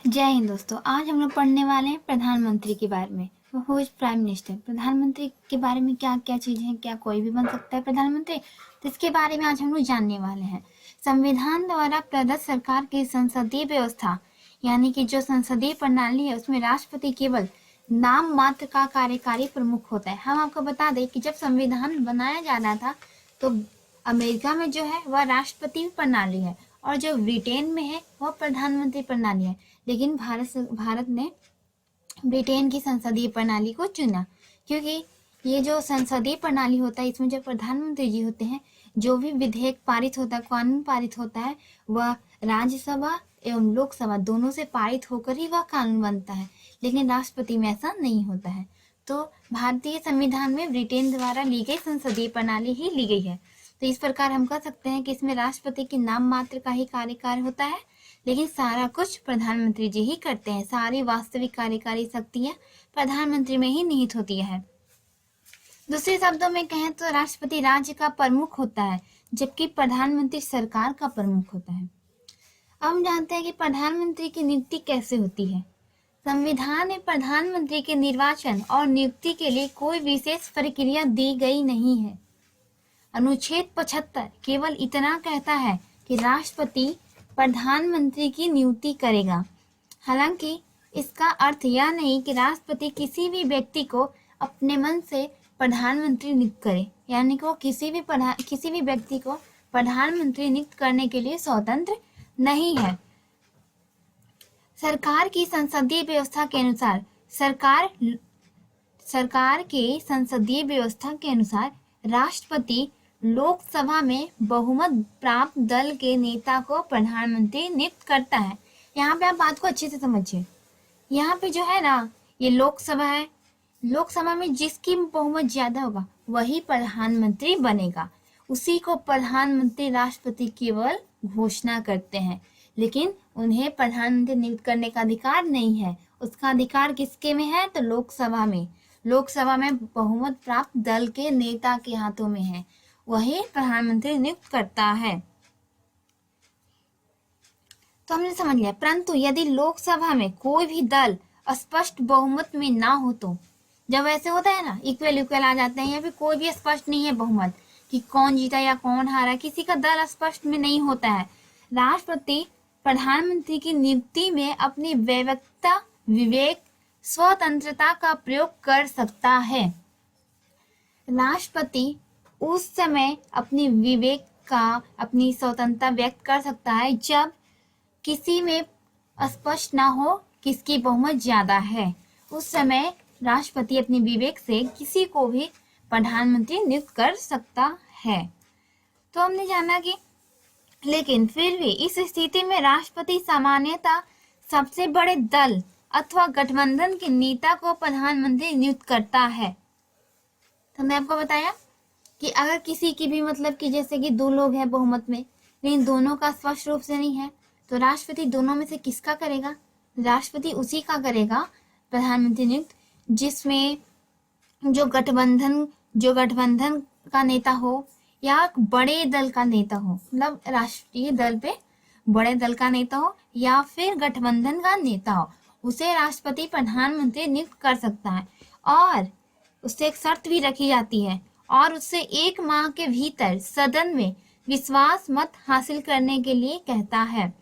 जय हिंद दोस्तों। आज हम लोग पढ़ने वाले हैं प्रधानमंत्री के बारे में। Who is prime minister. प्रधानमंत्री के बारे में क्या क्या चीजें हैं, क्या कोई भी बन सकता है प्रधानमंत्री, तो इसके बारे में आज हम लोग जानने वाले हैं। संविधान द्वारा प्रदत्त सरकार की संसदीय व्यवस्था यानी कि जो संसदीय प्रणाली है उसमें राष्ट्रपति केवल नाम मात्र का कार्यकारी प्रमुख होता है। हम आपको बता दें कि जब संविधान बनाया जा रहा था तो अमेरिका में जो है वह राष्ट्रपति प्रणाली है और जो ब्रिटेन में है वह प्रधानमंत्री प्रणाली है, लेकिन भारत ने ब्रिटेन की संसदीय प्रणाली को चुना क्योंकि ये जो संसदीय प्रणाली होता है इसमें जो प्रधानमंत्री जी होते हैं, जो भी विधेयक पारित होता है, कानून पारित होता है, वह राज्यसभा एवं लोकसभा दोनों से पारित होकर ही वह कानून बनता है, लेकिन राष्ट्रपति में ऐसा नहीं होता है। तो भारतीय संविधान में ब्रिटेन द्वारा ली गई संसदीय प्रणाली ही ली गई है। तो इस प्रकार हम कह सकते हैं कि इसमें राष्ट्रपति के नाम मात्र का ही कार्यकाल होता है, लेकिन सारा कुछ प्रधानमंत्री जी ही करते हैं। सारी वास्तविक कार्यकारी शक्तियां प्रधानमंत्री में ही निहित होती है। दूसरे शब्दों में कहें तो राष्ट्रपति राज्य का प्रमुख होता है, जबकि प्रधानमंत्री सरकार का प्रमुख होता है। अब हम जानते हैं कि प्रधानमंत्री की नियुक्ति कैसे होती है। संविधान में प्रधानमंत्री के निर्वाचन और नियुक्ति के लिए कोई विशेष प्रक्रिया दी गई नहीं है। अनुच्छेद 75 केवल इतना कहता है कि राष्ट्रपति प्रधानमंत्री की नियुक्ति करेगा। हालांकि इसका अर्थ यह नहीं कि राष्ट्रपति किसी भी व्यक्ति को अपने मन से प्रधानमंत्री नियुक्त करे, यानी कि वो किसी भी व्यक्ति को प्रधानमंत्री नियुक्त करने के लिए स्वतंत्र नहीं है। सरकार की संसदीय व्यवस्था के अनुसार सरकार के संसदीय व्यवस्था के अनुसार राष्ट्रपति लोकसभा में बहुमत प्राप्त दल के नेता को प्रधानमंत्री नियुक्त करता है। यहाँ पे आप बात को अच्छे से समझिए। यहाँ पे जो है ना, ये लोकसभा है, लोकसभा में जिसकी बहुमत ज्यादा होगा वही प्रधानमंत्री बनेगा। उसी को प्रधानमंत्री राष्ट्रपति केवल घोषणा करते हैं, लेकिन उन्हें प्रधानमंत्री नियुक्त करने का अधिकार नहीं है। उसका अधिकार किसके में है? तो लोकसभा में। लोकसभा में बहुमत प्राप्त दल के नेता के हाथों में है, वही प्रधानमंत्री नियुक्त करता है। तो हमने समझ लिया। परंतु यदि लोकसभा में कोई भी दल स्पष्ट बहुमत में ना हो, तो जब ऐसे होता है ना, इक्वल आ जाते हैं, या फिर कोई भी स्पष्ट नहीं है बहुमत कि कौन जीता या कौन हारा, किसी का दल स्पष्ट में नहीं होता है, राष्ट्रपति प्रधानमंत्री की नियुक्ति में अपनी वैयक्तिक विवेक स्वतंत्रता का प्रयोग कर सकता है। राष्ट्रपति उस समय अपनी विवेक का, अपनी स्वतंत्रता व्यक्त कर सकता है जब किसी में स्पष्ट ना हो किसकी बहुमत ज्यादा है। उस समय राष्ट्रपति अपनी विवेक से किसी को भी प्रधानमंत्री नियुक्त कर सकता है। तो हमने जाना कि लेकिन फिर भी इस स्थिति में राष्ट्रपति सामान्यतः सबसे बड़े दल अथवा गठबंधन के नेता को प्रधानमंत्री नियुक्त करता है। तो मैं आपको बताया कि अगर किसी की भी मतलब कि जैसे कि दो लोग हैं बहुमत में, लेकिन दोनों का स्पष्ट रूप से नहीं है, तो राष्ट्रपति दोनों में से किसका करेगा? राष्ट्रपति उसी का करेगा प्रधानमंत्री नियुक्त जिसमें जो गठबंधन का नेता हो या बड़े दल का नेता हो, मतलब राष्ट्रीय दल पे बड़े दल का नेता हो या फिर गठबंधन का नेता हो, उसे राष्ट्रपति प्रधानमंत्री नियुक्त कर सकता है। और उससे एक शर्त भी रखी जाती है, और उससे 1 माह के भीतर सदन में विश्वास मत हासिल करने के लिए कहता है,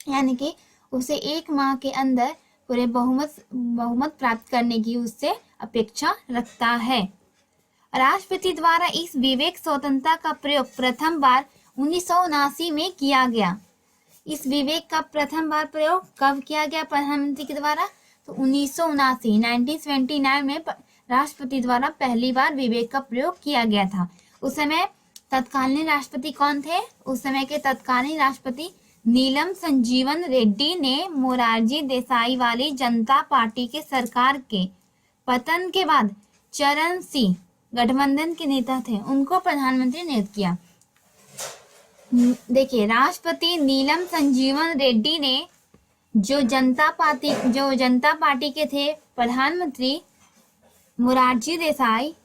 यानी कि उसे 1 माह के अंदर पूरे बहुमत प्राप्त करने की उससे अपेक्षा रखता है। राष्ट्रपति द्वारा इस विवेक स्वतंत्रता का प्रयोग प्रथम बार 1979 में किया गया। इस विवेक का प्रथम बार प्रयोग कब किया गया प्रधानमंत्री के द्वारा? तो 1979 में राष्ट्रपति द्वारा पहली बार विवेक का प्रयोग किया गया था। उस समय तत्कालीन राष्ट्रपति कौन थे? उस समय के तत्कालीन राष्ट्रपति नीलम संजीवन रेड्डी ने मोरारजी देसाई वाली जनता पार्टी के सरकार के पतन के बाद चरण सिंह गठबंधन के नेता थे, उनको प्रधानमंत्री नियुक्त किया। देखिए, राष्ट्रपति नीलम संजीवन रेड्डी ने जो जनता पार्टी के थे प्रधानमंत्री मोरारजी देसाई,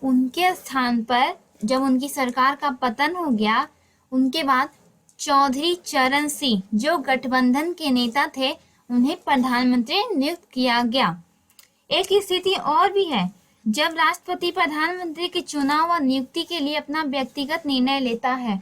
उनके स्थान पर जब उनकी सरकार का पतन हो गया, उनके बाद चौधरी चरण सिंह जो गठबंधन के नेता थे उन्हें प्रधानमंत्री नियुक्त किया गया। एक स्थिति और भी है जब राष्ट्रपति प्रधानमंत्री के चुनाव और नियुक्ति के लिए अपना व्यक्तिगत निर्णय लेता है।